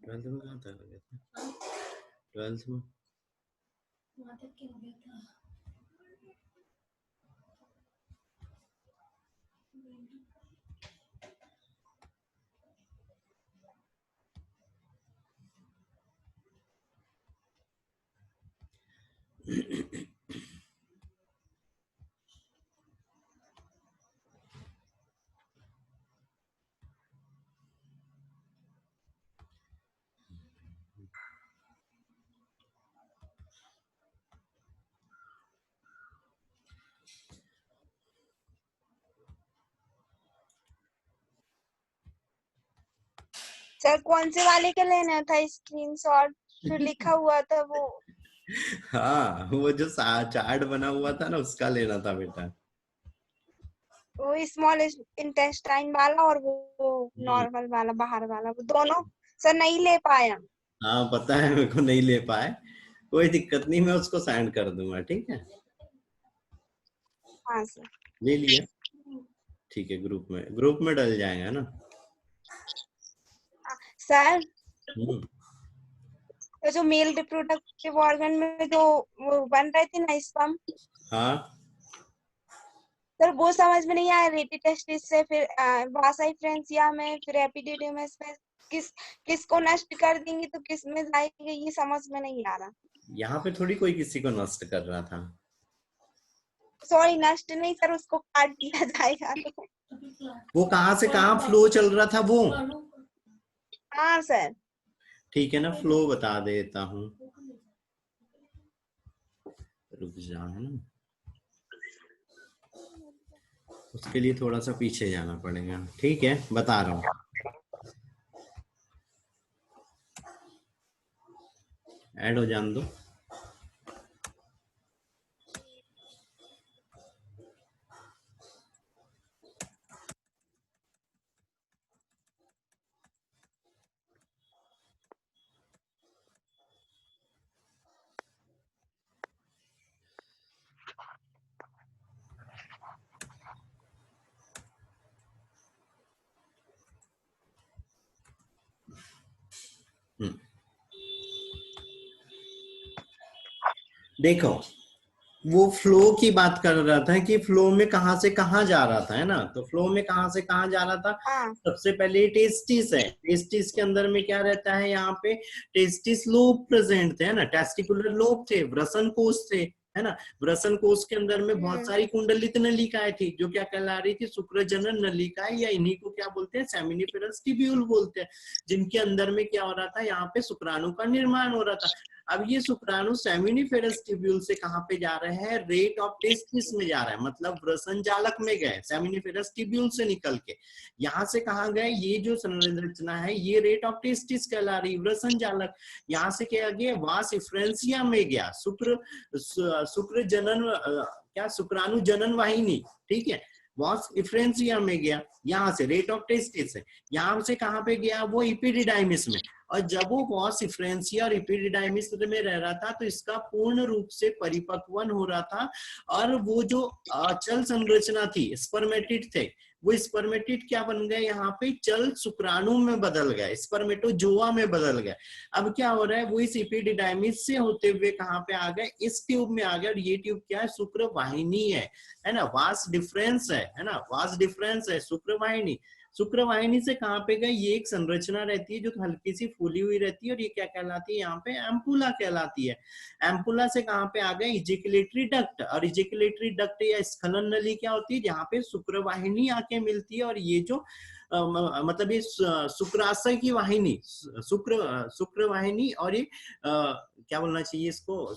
Twelfth में कहाँ तक हो गया था? ट्वेल्थ में वहाँ तक क्या हो गया था? सर कौन से वाले का लेना था स्क्रीनशॉट जो लिखा हुआ था वो? हाँ, वो जो चार्ट बना हुआ था ना, उसका लेना था बेटा। वो स्मॉल इंटेस्टाइन वाला और वो नॉर्मल वाला बाहर वाला, वो दोनों सर नहीं ले पाया। हाँ पता है, मेरे को नहीं ले पाए, कोई दिक्कत नहीं, मैं उसको सेंड कर दूंगा, ठीक है। हाँ सर। ले लिया, ठीक है, ग्रुप में डल जाएगा ना। सर हम्म, तो जो मेल रिप्रोडक्टिव ऑर्गन में जो वो बन रहे थे ना स्पर्म, हाँ सर वो समझ में नहीं आया। रेटी टेस्टिस से फिर वासा फ्रेंसिया में फिर एपिडिडिमिस में किसको नष्ट कर देंगे तो किस में जाएंगे, ये समझ में नहीं आ रहा। यहाँ पे थोड़ी कोई किसी को नष्ट कर रहा था। सॉरी, नष्ट नहीं सर, उसको काट दिया जाएगा तो। वो कहाँ से कहाँ फ्लो चल रहा था वो? हाँ सर। ठीक है ना, फ्लो बता देता हूँ, रुक जा, है ना, उसके लिए थोड़ा सा पीछे जाना पड़ेगा, ठीक है, बता रहा हूँ, ऐड हो जान दो। देखो, वो फ्लो की बात कर रहा था कि फ्लो में कहां से कहां जा रहा था, है ना, तो फ्लो में कहां से कहां जा रहा था। हाँ सबसे पहले टेस्टिस है, टेस्टिस के अंदर में क्या रहता है, यहाँ पे टेस्टिस लोब प्रेजेंट थे, है ना, टेस्टिकुलर लोब थे, वृषण कोष थे, है ना। वृषण कोष के अंदर में बहुत सारी कुंडलित नलिकाएं थी, जो क्या कहला रही थी, शुक्रजनन नलिकाएं, या इन्हीं को क्या बोलते हैं, सेमिनिफेरस ट्यूब्यूल बोलते हैं, जिनके अंदर में क्या हो रहा था, यहाँ पे शुक्राणु का निर्माण हो रहा था। अब ये शुक्राणु सेमिनिफेरस ट्यूब्यूल से कहां पे जा रहे हैं, रेट ऑफ टेस्टिस में जा रहा है, मतलब वृषण जालक में गए, सेमिनिफेरस ट्यूब्यूल से निकल के यहाँ से कहा गए, ये जो संरचना है ये रेट ऑफ टेस्टिस कहला रही, वृषण जालक। यहाँ से क्या गया, वास इफ्रेंसिया में गया, शुक्र जनन, क्या, शुक्राणु जनन वाहिनी, ठीक है, वास इफ्रेंसिया में गया, यहाँ से रेट ऑफ टेस्टिस है। यहाँ से कहाँ पे गया, वो इपिडिडाइमिस में, और जब वो वॉस इफ्रेंसिया और इपिडिडाइमिस में रह रहा था तो इसका पूर्ण रूप से परिपक्वन हो रहा था, और वो जो अचल संरचना थी, स्पर्मेटिड थे, वो स्पर्मेटिड क्या बन गए, यहाँ पे चल शुक्राणु में बदल गए, स्पर्मेटोजोआ में बदल गए। अब क्या हो रहा है, वो इस इपिडिडाइमिस से होते हुए कहाँ पे आ गए, इस ट्यूब में आ गए, और ये ट्यूब क्या है, शुक्र वाहिनी है ना, वास डिफरेंस है ना, वास डिफरेंस है, शुक्र वाहिनी। शुक्र वाहिनी से कहाँ पे गए, ये एक संरचना रहती है जो हल्की सी फूली हुई रहती है, और ये क्या कहलाती है, यहाँ पे एम्पुला कहलाती है। एम्पुला से कहाँ पे आ गए, इजेकुलेटरी डक्ट, और इजेकुलेटरी डक्ट या स्खलन नली क्या होती है, जहाँ पे शुक्र वाहिनी आके मिलती है, और ये जो मतलब ये शुक्राशय की वाहिनी, शुक्र वाहिनी, और ये क्या बोलना चाहिए इसको,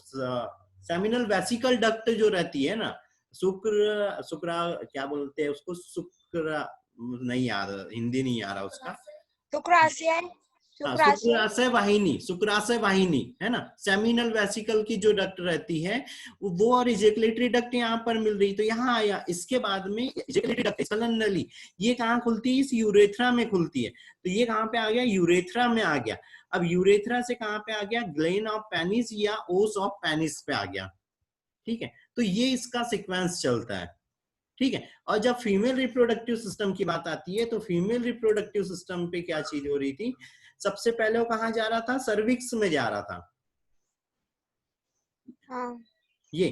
सेमिनल वेसिकल डक्ट जो रहती है ना, शुक्र क्या बोलते हैं उसको, शुक्र नहीं आ रहा, हिंदी नहीं आ रहा उसका, शुक्राशय, हाँ, शुक्राशय। शुक्राशय वाहिनी है ना, सेमिनल वेसिकल की जो डक्ट रहती है वो, और इजेकुलेटरी डक्ट यहाँ पर मिल रही, तो यहाँ आया, इसके बाद में इजेकुलेटरी डक्ट, स्खलन नली, ये कहाँ खुलती है, इस यूरेथ्रा में खुलती है, तो ये कहाँ पे आ गया, यूरेथ्रा में आ गया। अब यूरेथ्रा से कहाँ पे आ गया, ग्लेन ऑफ पेनिस या ओस ऑफ पेनिस पे आ गया, ठीक है, तो ये इसका सिक्वेंस चलता है, ठीक है। और जब फीमेल रिप्रोडक्टिव सिस्टम की बात आती है, तो फीमेल रिप्रोडक्टिव सिस्टम पे क्या चीज हो रही थी, सबसे पहले वो कहाँ जा रहा था, सर्विक्स में जा रहा था। हाँ ये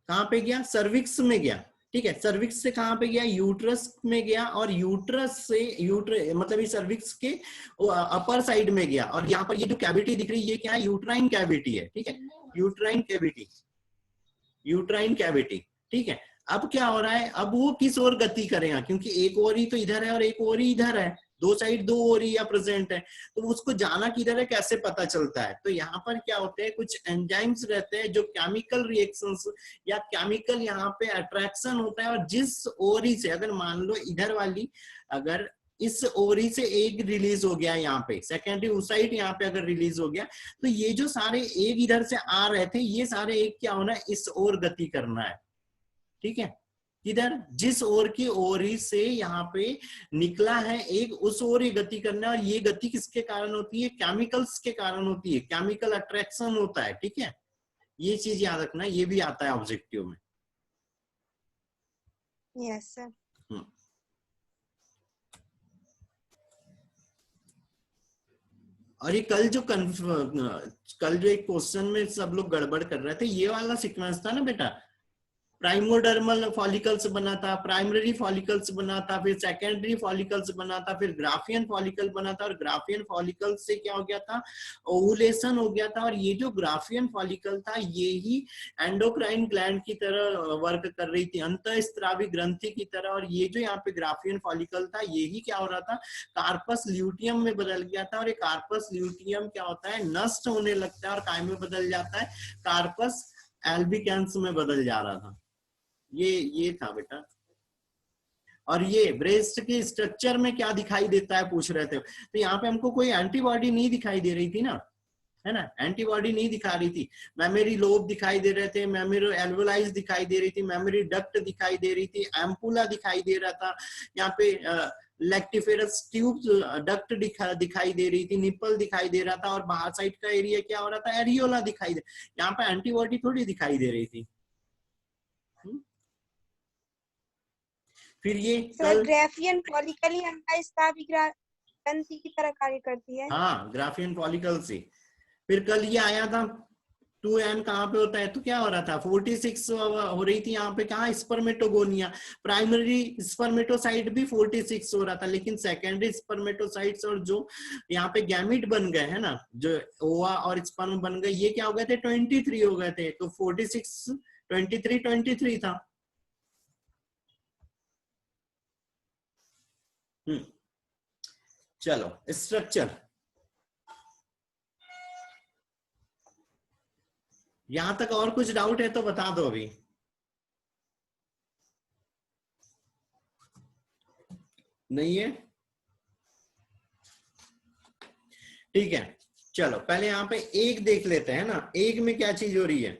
कहाँ पे गया, सर्विक्स में गया, ठीक है। सर्विक्स से कहाँ पे गया, यूट्रस में गया, और यूट्रस से मतलब ये सर्विक्स के अपर साइड में गया। और यहाँ पर ये जो कैविटी दिख रही है ये क्या है, यूट्राइन कैविटी है, ठीक है, यूट्राइन कैविटी, यूट्राइन कैविटी, ठीक है। अब क्या हो रहा है, अब वो किस ओर गति करेगा, क्योंकि एक ओर ही तो इधर है और एक ओर ही इधर है, दो साइड दो ओर ही प्रेजेंट है, तो उसको जाना किधर है कैसे पता चलता है। तो यहाँ पर क्या होते हैं, कुछ एंजाइम्स रहते हैं जो केमिकल रिएक्शंस या केमिकल यहाँ पे अट्रैक्शन होता है, और जिस ओरी से, अगर मान लो इधर वाली, अगर इस ओरी से एग रिलीज हो गया यहाँ पे, सेकेंडरी ओसाइट यहाँ पे अगर रिलीज हो गया, तो ये जो सारे एग इधर से आ रहे थे, ये सारे एग क्या होना है, इस ओर गति करना है, ठीक है। किधर, जिस ओर की ओरी से यहाँ पे निकला है एक, उस ओर ही गति करना है। और ये गति किसके कारण होती है, केमिकल्स के कारण होती है, केमिकल अट्रैक्शन होता है, ठीक है। ये चीज याद रखना, ये भी आता है ऑब्जेक्टिव में। Yes sir. और ये कल जो एक क्वेश्चन में सब लोग गड़बड़ कर रहे थे, ये वाला सीक्वेंस था ना बेटा, प्राइमोडर्मल फॉलिकल्स बना था, प्राइमरी फॉलिकल्स बना था, फिर सेकेंडरी फॉलिकल्स बना था, फिर ग्राफियन फॉलिकल बना था, और ग्राफियन फॉलिकल से क्या हो गया था, ओवुलेशन हो गया था। और ये जो ग्राफियन फॉलिकल था, ये ही एंडोक्राइन ग्लैंड की तरह वर्क कर रही थी, अंतःस्रावी ग्रंथि की तरह। और ये जो यहाँ पे ग्राफियन फॉलिकल था, ये ही क्या हो रहा था, कार्पस ल्यूटियम में बदल गया था। और ये कार्पस ल्यूटियम क्या होता है, नष्ट होने लगता है और काय में बदल जाता है, कार्पस एल्बिकेंस में बदल जा रहा था। ये था बेटा। और ये ब्रेस्ट के स्ट्रक्चर में क्या दिखाई देता है पूछ रहे थे, तो यहाँ पे हमको कोई एंटीबॉडी नहीं दिखाई दे रही थी ना, है ना, एंटीबॉडी नहीं दिखा रही थी। मेमोरी लोब दिखाई दे रहे थे, मेमोरी एल्वोलाइज दिखाई दे रही थी, मेमोरी डक्ट दिखाई दे रही थी, एम्पुला दिखाई दे रहा था, यहाँ पे लैक्टिफेरस ट्यूब डक्ट दिखाई दे रही थी, निप्पल दिखाई दे रहा था, और बाहर साइड का एरिया क्या हो रहा था, एरियोला दिखाई दे। यहाँ पे एंटीबॉडी थोड़ी दिखाई दे रही थी। फिर ये सर ग्राफियन फॉलिकल ही अंतःस्रावी ग्रंथि की तरह कार्य करती है। हाँ, ग्राफियन फॉलिकल से। फिर कल ये आया था 2n कहाँ पे होता है, तो क्या हो रहा था, 46 हो रही थी यहाँ पे, कहाँ, स्पर्मेटोगोनिया। प्राइमरी स्पर्मेटोसाइट भी 46 हो रहा था, लेकिन सेकेंडरी स्पर्मेटोसाइट्स और जो यहाँ पे गैमिट बन गए है ना, जो ओवा और स्पर्म बन गए, ये क्या हो गए थे, 23 हो गए थे। तो 46 23 था। चलो स्ट्रक्चर, यहां तक और कुछ डाउट है तो बता दो अभी। नहीं है, ठीक है। चलो पहले यहाँ पे एग देख लेते हैं ना, एग में क्या चीज हो रही है।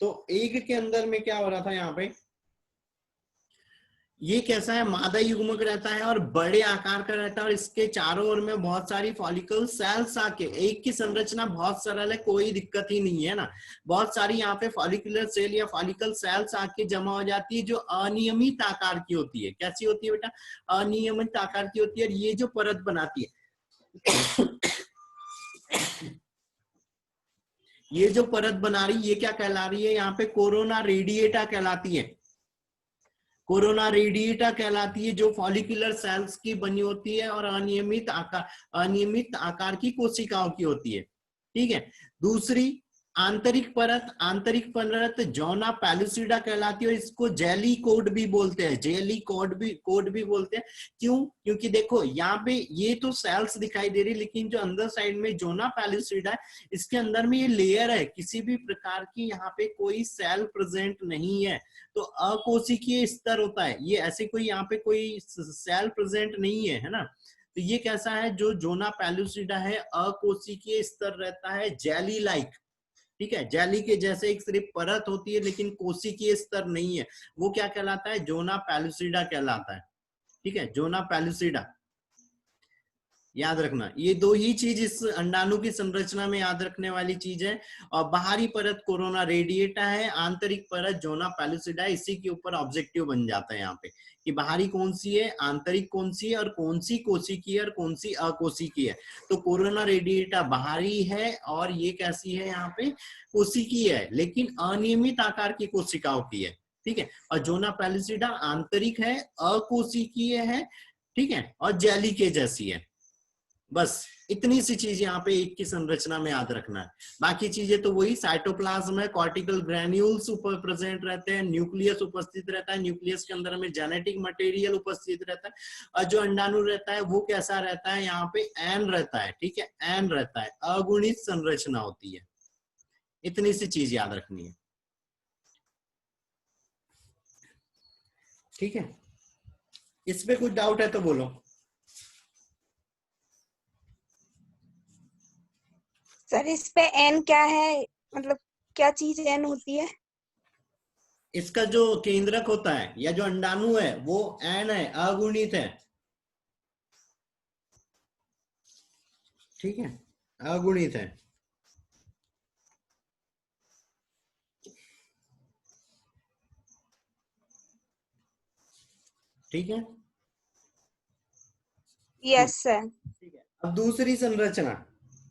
तो एग के अंदर में क्या हो रहा था, यहाँ पे ये कैसा है, मादा युग्मक रहता है और बड़े आकार का रहता है, और इसके चारों ओर में बहुत सारी फॉलिकल सेल्स आके, एक की संरचना बहुत सरल है, कोई दिक्कत ही नहीं है ना। बहुत सारी यहाँ पे फॉलिकुलर सेल या फॉलिकल सेल्स आके जमा हो जाती है, जो अनियमित आकार की होती है। कैसी होती है बेटा, अनियमित आकार की होती है। और ये जो परत बनाती है ये जो परत बना रही, ये क्या कहला रही है, यहाँ पे कोरोना रेडिएटा कहलाती है। कोरोना रेडिएटा कहलाती है, जो फॉलिकुलर सेल्स की बनी होती है और अनियमित आकार की कोशिकाओं की होती है, ठीक है। दूसरी आंतरिक परत जॉना पैलुसिडा कहलाती है, और इसको जेली कोड भी बोलते हैं, जेली कोड भी बोलते हैं। क्यों, क्योंकि देखो यहाँ पे ये तो सेल्स दिखाई दे रही, लेकिन जो अंदर साइड में जोना पैलुसिडा है, इसके अंदर में ये लेयर है, किसी भी प्रकार की यहाँ पे कोई सेल प्रेजेंट नहीं है। तो अकोशिकीय स्तर होता है ये, ऐसे कोई यहाँ पे कोई सेल प्रेजेंट नहीं है, है ना। तो ये कैसा है, जो जोना पैलुसिडा है, अकोशिकीय स्तर रहता है, जेली लाइक, ठीक है। जेली के जैसे एक सिर्फ परत होती है, लेकिन कोशिकीय स्तर नहीं है। वो क्या कहलाता है, जोना पैलुसिडा कहलाता है, ठीक है, जोना पैलुसिडा। याद रखना, ये दो ही चीज इस अंडाणु की संरचना में याद रखने वाली चीज है। और बाहरी परत कोरोना रेडिएटा है, आंतरिक परत जोना पेलुसिडा है। इसी के ऊपर ऑब्जेक्टिव बन जाता है यहाँ पे कि बाहरी कौन सी है, आंतरिक कौन सी है, और कौन सी कोशिकीय है और कौन सी अकोशिकीय है। तो कोरोना रेडिएटा बाहरी है और ये कैसी है यहाँ पे, कोशिकीय है, लेकिन अनियमित आकार की कोशिकाओं की है, ठीक है। और जोना पेलुसिडा आंतरिक है, अकोशिकीय है, ठीक है, और जेली के जैसी है। बस इतनी सी चीज यहाँ पे एक की संरचना में याद रखना है। बाकी चीजें तो वही, साइटोप्लाज्म है, कॉर्टिकल ग्रैन्यूल्स ऊपर प्रेजेंट रहते हैं, न्यूक्लियस उपस्थित रहता है, न्यूक्लियस के अंदर में जेनेटिक मटेरियल उपस्थित रहता है, और जो अंडाणु रहता है वो कैसा रहता है, यहाँ पे एन रहता है, ठीक है, एन रहता है, अगुणित संरचना होती है। इतनी सी चीज याद रखनी है, ठीक है। इस पे कुछ डाउट है तो बोलो। सर इस पे एन क्या है, मतलब क्या चीज एन होती है? इसका जो केंद्रक होता है या जो अंडाणु है वो एन है, अगुणित है, ठीक है, अगुणित है। ठीक है, यस सर। ठीक है। अब दूसरी संरचना,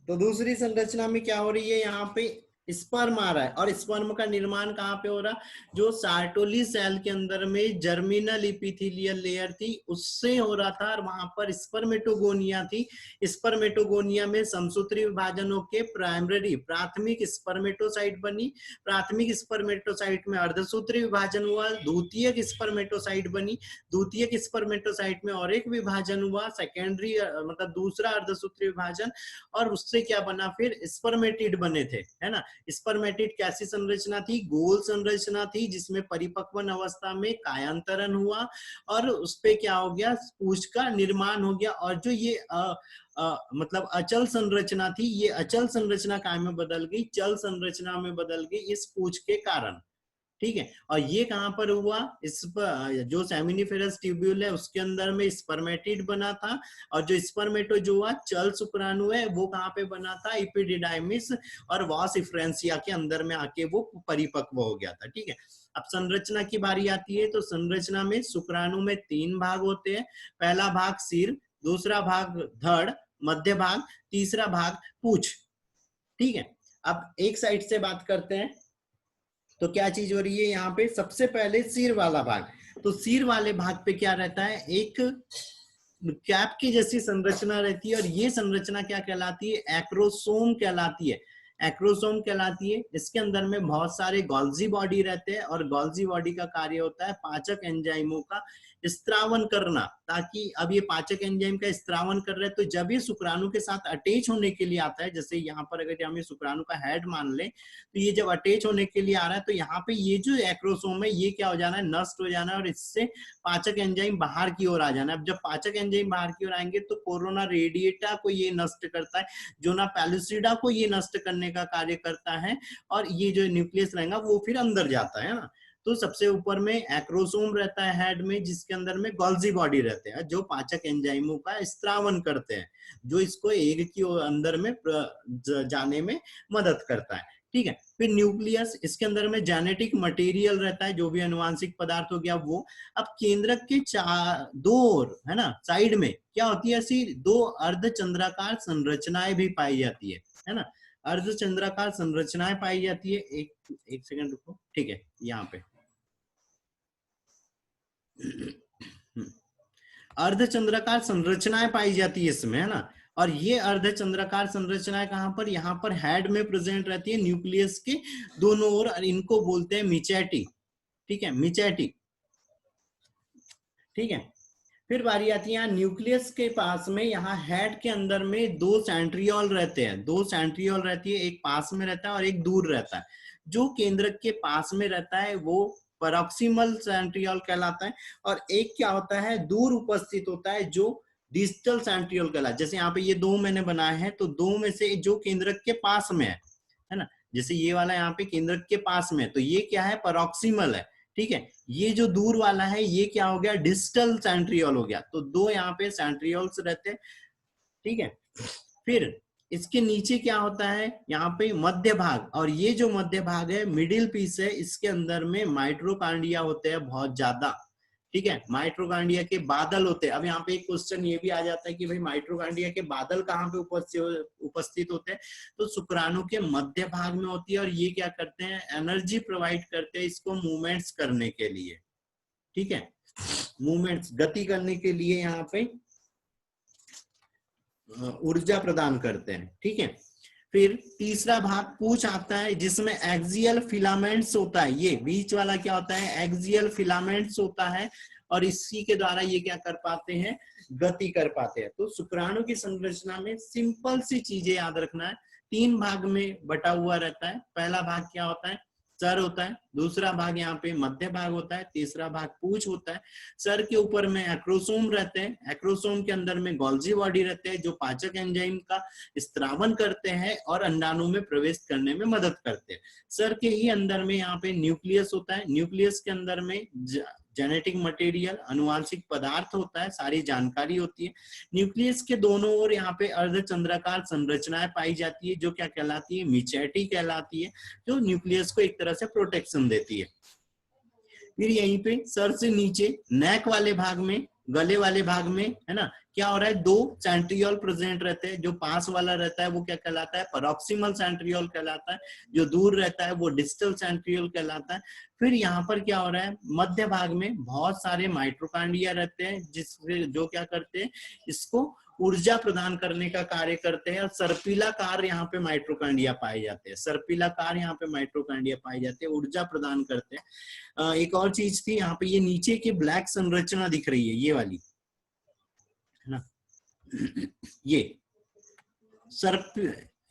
तो दूसरी संरचना में क्या हो रही है, यहाँ पे स्पर्म आ रहा है, और स्पर्म का निर्माण कहाँ पे हो रहा, जो सार्टोली सेल के अंदर में जर्मिनल इपिथेलियल लेयर थी उससे हो रहा था, और वहां पर स्पर्मेटोगोनिया थी। स्पर्मेटोगोनिया में समसूत्री विभाजनों के प्राइमरी प्राथमिक स्पर्मेटोसाइट बनी, प्राथमिक स्पर्मेटोसाइट में अर्धसूत्री विभाजन हुआ, द्वितीयक स्पर्मेटोसाइट बनी, द्वितीयक स्पर्मेटोसाइट में और एक विभाजन हुआ, सेकेंडरी मतलब दूसरा अर्धसूत्री विभाजन, और उससे क्या बना, फिर स्पर्मेटिड बने थे, है ना। स्पर्मेटिड कैसी संरचना थी, गोल संरचना थी, जिसमें परिपक्वन अवस्था में कायांतरण हुआ और उसपे क्या हो गया, पूंछ का निर्माण हो गया। और जो ये मतलब अचल संरचना थी, ये अचल संरचना काय में बदल गई, चल संरचना में बदल गई इस पूंछ के कारण, ठीक है। और ये कहां पर हुआ, इस पर जो सेमिनिफेरस ट्यूब्यूल है उसके अंदर में स्पर्मेटिड बना था, और जो स्पर्मेटो जो हुआ चल शुक्राणु है वो कहां पे बना था, इपिडिडाइमिस और वास इफ्रेंसिया के अंदर में आके वो परिपक्व हो गया था, ठीक है। अब संरचना की बारी आती है, तो संरचना में शुक्राणु में 3 भाग होते हैं। पहला भाग सिर, दूसरा भाग धड़, मध्य भाग, तीसरा भाग पूंछ, ठीक है। अब एक साइड से बात करते हैं, तो क्या चीज हो रही है यहाँ पे, सबसे पहले सिर वाला भाग। तो सिर वाले भाग पे क्या रहता है, एक कैप की जैसी संरचना रहती है, और ये संरचना क्या कहलाती है, एक्रोसोम कहलाती है। एक्रोसोम कहलाती है। इसके अंदर में बहुत सारे गोल्जी बॉडी रहते हैं, और गोल्जी बॉडी का कार्य होता है पाचक एंजाइमों का स्त्रावन करना, ताकि अब ये पाचक एंजाइम का स्त्रावन कर रहे हैं, तो जब ये शुक्राणु के साथ अटैच होने के लिए आता है, जैसे यहाँ पर अगर हम ये शुक्राणु का हेड मान लें, तो ये जब अटैच होने के लिए आ रहा है, तो यहाँ पे ये जो एक्रोसोम है ये क्या हो जाना है, नष्ट हो जाना है, और इससे पाचक एंजाइम बाहर की ओर आ जाना है। अब जब पाचक एंजाइम बाहर की ओर आएंगे तो कोरोना रेडिएटा को ये नष्ट करता है, जोना पेलुसिडा को ये नष्ट करने का कार्य करता है, और ये जो न्यूक्लियस रहेगा वो फिर अंदर जाता है ना। तो सबसे ऊपर में एक्रोसोम रहता है हेड में, जिसके अंदर में गोल्जी बॉडी रहते हैं, जो पाचक एंजाइमों का स्त्रावन करते हैं, जो इसको एग की अंदर में जाने में मदद करता है, ठीक है। फिर न्यूक्लियस, इसके अंदर में जेनेटिक मटेरियल रहता है, जो भी अनुवांशिक पदार्थ हो गया वो। अब केंद्रक के दो ओर, है ना, साइड में क्या होती है, ऐसी 2 अर्धचंद्राकार संरचनाएं भी पाई जाती है ना, अर्धचंद्राकार संरचनाएं पाई जाती है। एक सेकंड रुको, ठीक है, यहाँ पे अर्धचंद्राकार संरचनाएं पाई जाती है इसमें, है ना। और ये अर्धचंद्राकार संरचनाएं कहां पर, यहाँ पर हेड में प्रेजेंट रहती है, न्यूक्लियस के दोनों ओर, और इनको बोलते हैं मिचैटी, ठीक है, मिचैटी, ठीक है। फिर बारी आती है यहाँ न्यूक्लियस के पास में, यहाँ हेड के अंदर में 2 सेंट्रियोल रहते हैं, 2 सेंट्रियोल रहती है, एक पास में रहता है और एक दूर रहता है। जो केंद्रक के पास में रहता है वो पैरोक्सिमल सेंट्रियोल कहलाता है, और एक क्या होता है, दूर उपस्थित होता है, जो डिस्टल सेंट्रियोल कहलाता है। जैसे यहाँ पे ये 2 मैंने बनाए हैं, तो 2 में से जो केंद्रक के पास में है ना, जैसे ये वाला यहाँ पे केंद्रक के पास में, तो ये क्या है, पैरोक्सिमल है, ठीक है। ये जो दूर वाला है ये क्या हो गया, डिस्टल सेंट्रियोल हो गया। तो 2 यहाँ पे सेंट्रियोल्स रहते हैं, ठीक है। फिर इसके नीचे क्या होता है, यहाँ पे मध्य भाग, और ये जो मध्य भाग है मिडिल पीस है, इसके अंदर में माइट्रोकांडिया होते हैं बहुत ज्यादा। ठीक है, माइट्रोकांडिया के बादल होते हैं। अब यहाँ पे एक क्वेश्चन ये भी आ जाता है कि भाई माइट्रोकांडिया के बादल कहाँ पे उपस्थित होते हैं, तो शुक्राणु के मध्य भाग में होती है, और ये क्या करते हैं, एनर्जी प्रोवाइड करते हैं इसको मूवमेंट्स करने के लिए। ठीक है, मूवमेंट्स, गति करने के लिए यहाँ पे ऊर्जा प्रदान करते हैं। ठीक है, फिर तीसरा भाग पूंछ आता है, जिसमें एक्सियल फिलामेंट्स होता है। ये बीच वाला क्या होता है, एक्सियल फिलामेंट्स होता है, और इसी के द्वारा ये क्या कर पाते हैं, गति कर पाते हैं। तो शुक्राणु की संरचना में सिंपल सी चीजें याद रखना है, 3 भाग में बटा हुआ रहता है। पहला भाग क्या होता है, सर होता है, दूसरा भाग यहाँ पे मध्य भाग होता है, तीसरा भाग पूंछ होता है। सर के ऊपर में एक्रोसोम रहते हैं, एक्रोसोम के अंदर में गोल्जी बॉडी रहते हैं जो पाचक एंजाइम का स्त्रावन करते हैं और अंडाणु में प्रवेश करने में मदद करते हैं। सर के ही अंदर में यहाँ पे न्यूक्लियस होता है, न्यूक्लियस के अंदर में जेनेटिक मटेरियल, अनुवांशिक पदार्थ होता है, सारी जानकारी होती है। न्यूक्लियस के दोनों ओर यहाँ पे अर्धचंद्राकार संरचनाएं पाई जाती है, जो क्या कहलाती है, मिचैटी कहलाती है, जो न्यूक्लियस को एक तरह से प्रोटेक्शन देती है। फिर यहीं पे सर से नीचे नेक वाले भाग में, गले वाले भाग में, है ना, क्या हो रहा है, 2 सेंट्रियोल प्रेजेंट रहते हैं। जो पास वाला रहता है वो क्या कहलाता है, पैरोक्सिमल सेंट्रियोल कहलाता है, जो दूर रहता है वो डिस्टल सेंट्रियोल कहलाता है। फिर यहाँ पर क्या हो रहा है, मध्य भाग में बहुत सारे माइट्रोकांडिया रहते हैं, जिससे जो क्या करते हैं, इसको ऊर्जा प्रदान करने का कार्य करते हैं। और सर्पिलाकार यहाँ पे माइट्रोकांडिया पाए जाते हैं, सर्पिलाकार यहाँ पे माइट्रोकांडिया पाए जाते हैं, ऊर्जा प्रदान करते हैं। एक और चीज थी यहाँ पे, ये नीचे की ब्लैक संरचना दिख रही है, ये वाली, है ना, ये सर्प,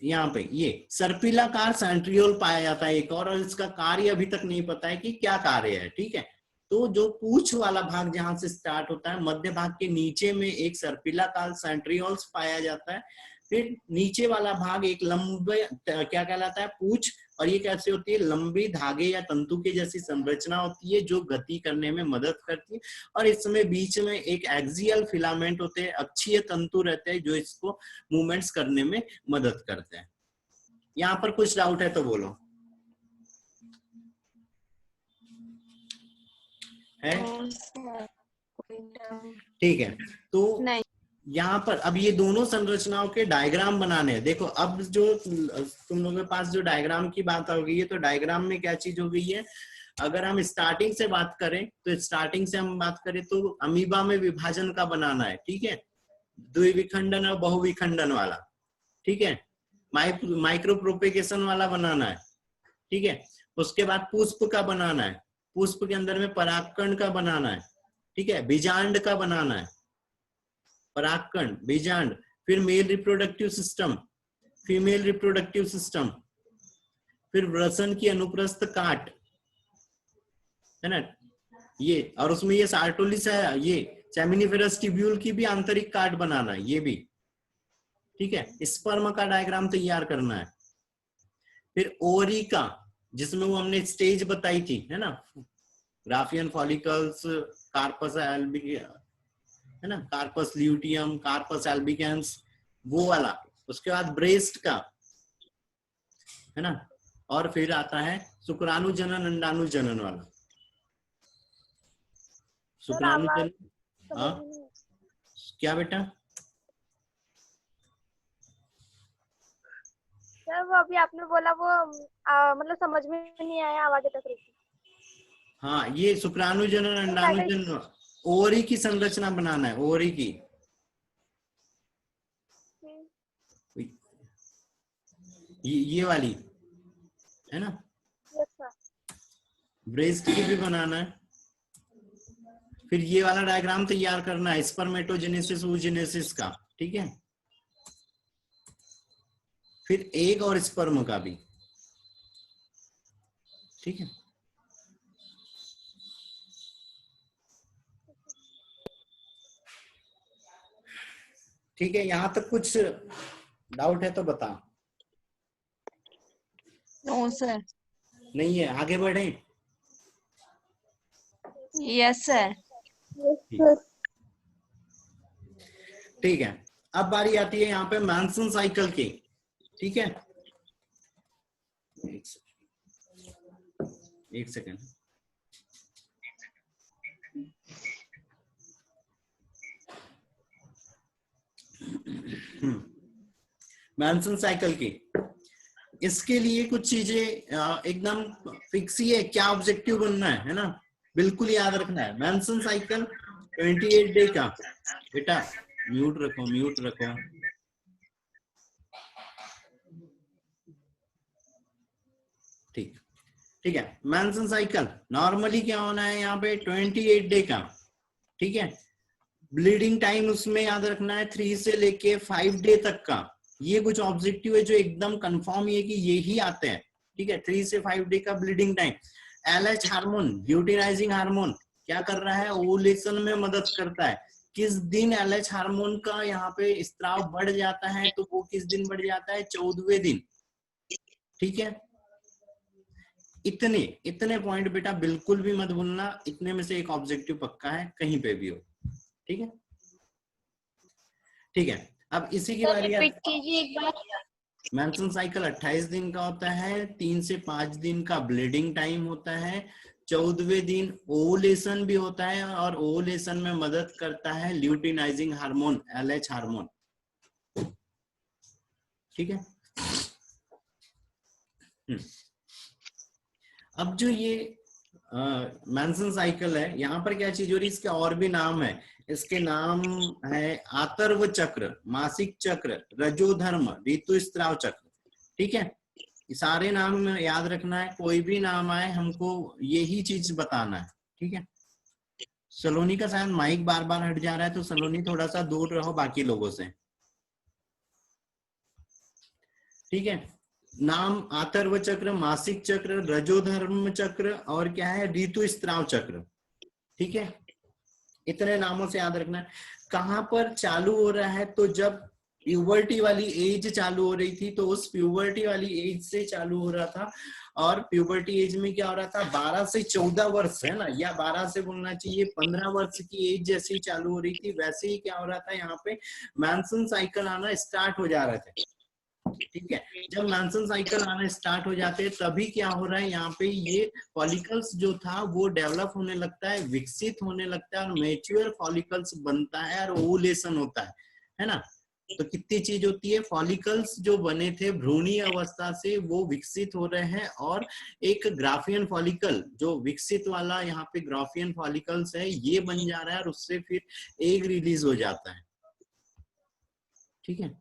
यहाँ पे ये सर्पिलाकार सेंट्रियोल पाया जाता है एक और इसका कार्य अभी तक नहीं पता है कि क्या कार्य है। ठीक है, तो जो पूंछ वाला भाग जहां से स्टार्ट होता है, मध्य भाग के नीचे में एक सर्पिलाकार सेंट्रियोल्स पाया जाता है। फिर नीचे वाला भाग एक लंबे क्या कहलाता है, पूंछ, और ये कैसे होती है, लंबी धागे या तंतु के जैसी संरचना होती है जो गति करने में मदद करती है। और इसमें बीच में एक एक्सियल फिलामेंट होते हैं, अक्षीय तंतु रहते हैं जो इसको मूवमेंट्स करने में मदद करते हैं। यहाँ पर कुछ डाउट है तो बोलो, है? ठीक है, तो यहाँ पर अब ये दोनों संरचनाओं के डायग्राम बनाने हैं। देखो अब जो तुम लोगों के पास जो डायग्राम की बात हो गई है, तो डायग्राम में क्या चीज हो गई है, अगर हम स्टार्टिंग से बात करें, तो स्टार्टिंग से हम बात करें तो अमीबा में विभाजन का बनाना है। ठीक है, द्विविखंडन और बहुविखंडन वाला। ठीक है, माइक्रो प्रोपेगेशन वाला बनाना है। ठीक है, उसके बाद पुष्प का बनाना है, पुष्प के अंदर में परागकण का बनाना है। ठीक है, बीजांड का बनाना है, परागकण, बीजांड, फिर male reproductive system, female reproductive system, फिर वृषण की अनुप्रस्थ काट, है ना, ये, और उसमें ये सार्टोलिस है, ये सेमिनिफेरस ट्यूब्यूल की भी आंतरिक काट बनाना है, ये भी। ठीक है, स्पर्म का डायग्राम तैयार करना है। फिर ओवरी का, जिसमें वो हमने स्टेज बताई थी, है ना, ग्राफियन फॉलिकल्स, कार्पस है ना, कार्पस ल्यूटियम, कार्पस एल्बिकेंस, वो वाला। उसके बाद ब्रेस्ट का, है ना, और फिर आता है शुक्राणु जनन अंडाणु जनन वाला। शुक्राणु जनन, हाँ क्या बेटा? सर वो अभी आपने बोला वो मतलब समझ में नहीं आया, आवाज तक रुकी। हाँ, ये शुक्राणु जनन अंडाणु जनन, ओवरी की संरचना बनाना है, ओवरी की। ये वाली, है ना, ब्रेस्ट की भी बनाना है। फिर ये वाला डायग्राम तैयार करना है, स्पर्मेटोजेनेसिस oogenesis का। ठीक है, फिर एग और स्पर्म का भी। ठीक है, ठीक है, यहां तक कुछ डाउट है तो बता। No sir. नहीं है, आगे बढ़े? Yes sir. ठीक है, अब बारी आती है यहाँ पे मैनसन साइकिल की, ठीक है। एक सेकेंड। मैनसन साइकिल की, इसके लिए कुछ चीजें एकदम फिक्स ही है, क्या ऑब्जेक्टिव बनना है ना, बिल्कुल याद रखना है। मैनसन साइकिल 28 डे का, बेटा म्यूट रखो, म्यूट रखो। ठीक, ठीक है। मैनसन साइकिल नॉर्मली क्या होना है यहाँ पे 28 डे का, ठीक है। ब्लीडिंग टाइम उसमें याद रखना है 3 से लेके 5 डे तक का। ये कुछ ऑब्जेक्टिव है जो एकदम कंफर्म है कि ये ही आते हैं, ठीक है। 3 से 5 डे का bleeding time. LH hormone, luteinizing hormone क्या कर रहा है, ओवुलेशन में मदद करता है। किस दिन एलएच हार्मोन का यहाँ पे स्त्राव बढ़ जाता है, तो वो किस दिन बढ़ जाता है, 14वें दिन, ठीक है। इतने पॉइंट बेटा बिल्कुल भी मत भूलना, इतने में से एक ऑब्जेक्टिव पक्का है कहीं पे भी हो, ठीक है, ठीक है। अब इसी की बारी रिपीट कीजिए एक बार। मेंस्ट्रुअल साइकिल 28 दिन का होता है, 3 से 5 दिन का ब्लीडिंग टाइम होता है, 14वें दिन ओवुलेशन भी होता है, और ओवुलेशन में मदद करता है ल्यूटिनाइजिंग हार्मोन, एलएच हार्मोन, ठीक है। अब जो ये मेंस्ट्रुअल साइकिल है, यहाँ पर क्या चीज हो रही है, इसके और भी नाम है। इसके नाम है आतर्व चक्र, मासिक चक्र, रजोधर्म, ऋतुस्राव चक्र, ठीक है। सारे नाम याद रखना है, कोई भी नाम आए हमको यही चीज बताना है, ठीक है। सलोनी का शायद माइक बार बार हट जा रहा है, तो सलोनी थोड़ा सा दूर रहो बाकी लोगों से, ठीक है। नाम आतर्व चक्र, मासिक चक्र, रजोधर्म चक्र, और क्या है, ऋतुस्राव चक्र, ठीक है। इतने नामों से याद रखना है। कहां पर चालू हो रहा है, तो जब प्यूबर्टी वाली एज चालू हो रही थी, तो उस प्यूबर्टी वाली एज से चालू हो रहा था। और प्यूबर्टी एज में क्या हो रहा था, 12 से 14 वर्ष, है ना, या 12 से बोलना चाहिए 15 वर्ष की एज जैसी चालू हो रही थी, वैसे ही क्या हो रहा था, यहाँ पे मेंस्ट्रुअल साइकिल आना स्टार्ट हो जा रहे थे, ठीक है। जब मेंस्ट्रुअल साइकिल आना स्टार्ट हो जाते हैं, तभी क्या हो रहा है, यहाँ पे ये फॉलिकल्स जो था वो डेवलप होने लगता है, विकसित होने लगता है, और मैच्योर फॉलिकल्स बनता है, और ओवुलेशन होता है ना। तो कितनी चीज होती है, फॉलिकल्स जो बने थे भ्रूणीय अवस्था से वो विकसित हो रहे हैं, और एक ग्राफियन फॉलिकल जो विकसित वाला यहाँ पे ग्राफियन फॉलिकल्स है, ये बन जा रहा है, और उससे फिर एग रिलीज हो जाता है, ठीक है।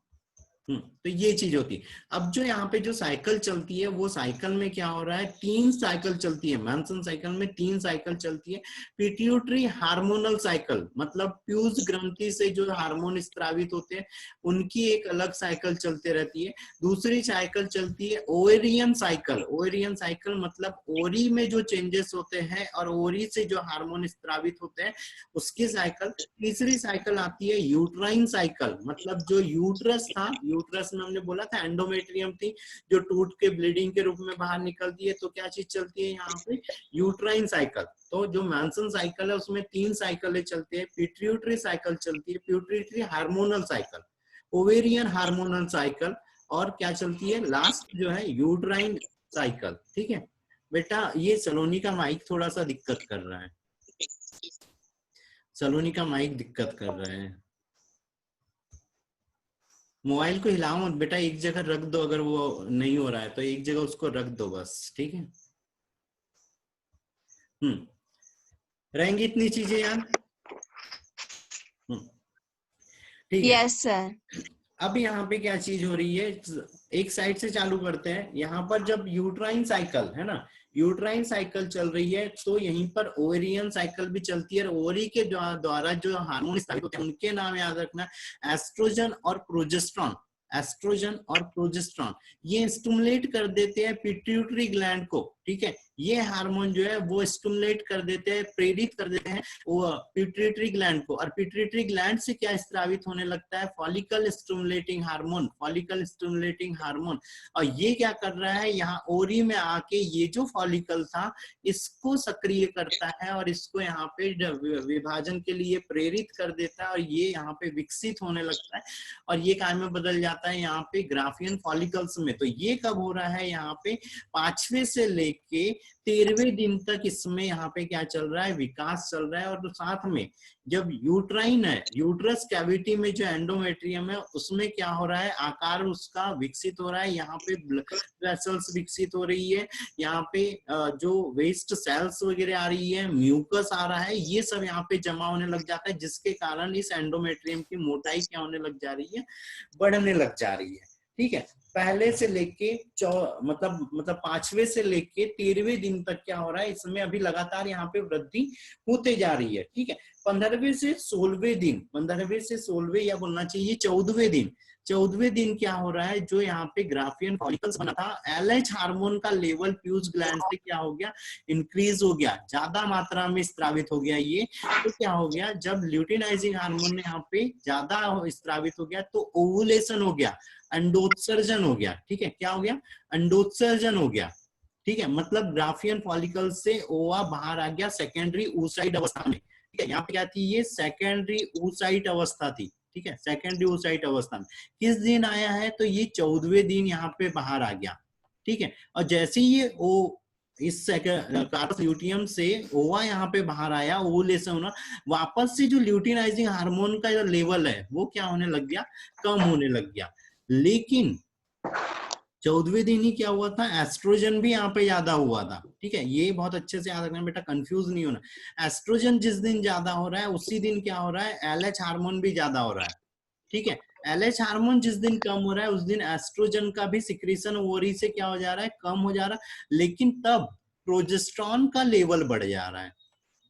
तो ये चीज होती है। अब जो यहाँ पे जो साइकिल चलती है, वो साइकिल में क्या हो रहा है, 3 साइकिल चलती है। मेंस्ट्रुअल साइकिल में 3 साइकिल चलती है। पिट्यूटरी हार्मोनल साइकिल, मतलब प्यूज ग्रंथि से जो हार्मोन स्त्रावित होते हैं, उनकी एक अलग साइकिल चलती रहती है। दूसरी साइकिल चलती है ओवेरियन साइकिल। ओवेरियन साइकिल मतलब ओरी में जो चेंजेस होते हैं, और ओरी से जो हार्मोन स्त्रावित होते हैं, उसकी साइकिल। तीसरी साइकिल आती है यूट्राइन साइकिल, मतलब जो यूट्रस था, यूट्रस में हमने बोला था एंडोमेट्रियम थी, जो टूट के ब्लीडिंग के रूप में बाहर निकलती है, तो क्या चीज चलती है यहाँ पे, यूट्राइन साइकिल। तो जो मेंस्ट्रुअल साइकिल है उसमें 3 साइकिलें चलती है। पिट्यूटरी साइकिल चलती है, pituitary hormonal cycle, ovarian hormonal cycle, और क्या चलती है लास्ट जो है, यूट्राइन साइकिल, ठीक है। बेटा ये सलोनी का माइक थोड़ा सा दिक्कत कर रहा है, सलोनी का माइक दिक्कत कर रहा है। मोबाइल को हिलाओ मत बेटा, एक जगह रख दो, अगर वो नहीं हो रहा है तो एक जगह उसको रख दो बस, ठीक है। रहेंगी इतनी चीजें यार, ठीक है। Yes sir. अब यहाँ पे क्या चीज हो रही है, एक साइड से चालू करते हैं। यहाँ पर जब यूट्राइन साइकिल है ना, यूट्राइन साइकिल चल रही है, तो यहीं पर ओवेरियन साइकिल भी चलती है। ओवरी के द्वारा जो हार्मोन स्त्रावित होते हैं, उनके नाम याद रखना, एस्ट्रोजन और प्रोजेस्टेरॉन। एस्ट्रोजन और प्रोजेस्टेरॉन ये स्टिमुलेट कर देते हैं पिट्यूटरी ग्लैंड को, ठीक है। ये हार्मोन जो है वो स्टिमुलेट कर देते हैं, प्रेरित कर देते हैं वो पिट्यूटरी ग्लैंड को, और पिट्यूटरी ग्लैंड से क्या स्रावित होने लगता है, follicle stimulating hormone, follicle stimulating hormone. और ये क्या कर रहा है, यहाँ ओरी में आके ये जो फॉलिकल था इसको सक्रिय करता है और इसको यहाँ पे विभाजन के लिए प्रेरित कर देता है, और ये यहाँ पे विकसित होने लगता है और ये काय में बदल जाता है यहाँ पे ग्राफियन फॉलिकल्स में। तो ये कब हो रहा है, यहाँ पे 5वें से लेके 13वें दिन तक इसमें यहाँ पे क्या चल रहा है, विकास चल रहा है। और तो साथ में जब यूट्राइन है, यूट्रस कैविटी में जो एंडोमेट्रियम है उसमें क्या हो रहा है, आकार उसका विकसित हो रहा है, यहाँ पे ब्लड वेसल्स विकसित हो रही है, यहाँ पे जो वेस्ट सेल्स वगैरह आ रही है, म्यूकस आ रहा है, ये सब यहाँ पे जमा होने लग जाता है, जिसके कारण इस एंडोमेट्रियम की मोटाई क्या होने लग जा रही है, बढ़ने लग जा रही है। ठीक है, पहले से लेके मतलब 5वें से लेके 13वें दिन तक क्या हो रहा है, इसमें अभी लगातार यहाँ पे वृद्धि होते जा रही है। ठीक है, 15वें से 16वें दिन, 15वें से 16वें या बोलना चाहिए 14वें दिन क्या हो रहा है, जो यहाँ पे ग्राफियन फॉलिकल्स बना था, LH हार्मोन का लेवल फ्यूज ग्लैंड से क्या हो गया, इंक्रीज हो गया, ज्यादा मात्रा में स्त्रावित हो गया। ये तो क्या हो गया, जब ल्यूटिनाइजिंग हार्मोन यहाँ पे ज्यादा स्त्रावित हो गया तो ओवुलेशन हो गया, अंडोत्सर्जन हो गया। ठीक है, क्या हो गया, अंडोत्सर्जन हो गया। ठीक है, मतलब ग्राफियन फॉलिकल से ओवा बाहर आ गया सेकेंडरी oocyte अवस्था में। ठीक है, यहाँ पे क्या थी, ये सेकेंडरी oocyte अवस्था थी। ठीक है, सेकेंडरी oocyte अवस्था में किस दिन आया है, तो ये 14वें दिन यहाँ पे बाहर आ गया। ठीक है, और जैसे ये इस कार्पस ल्यूटियम से ओवा यहाँ पे बाहर आया, ओवुलेशन होना, वापस से जो ल्यूटिनाइजिंग हार्मोन का जो लेवल है वो क्या होने लग गया, कम होने लग गया। लेकिन 14वें दिन ही क्या हुआ था, एस्ट्रोजन भी यहाँ पे ज्यादा हुआ था। ठीक है, ये बहुत अच्छे से याद रखना बेटा, कंफ्यूज नहीं होना। एस्ट्रोजन जिस दिन ज्यादा हो रहा है उसी दिन क्या हो रहा है, LH हार्मोन भी ज्यादा हो रहा है। ठीक है, LH हार्मोन जिस दिन कम हो रहा है उस दिन एस्ट्रोजन का भी सिक्रीशन ओवरी से क्या हो जा रहा है, कम हो जा रहा है। लेकिन तब प्रोजेस्टेरॉन का लेवल बढ़ जा रहा है,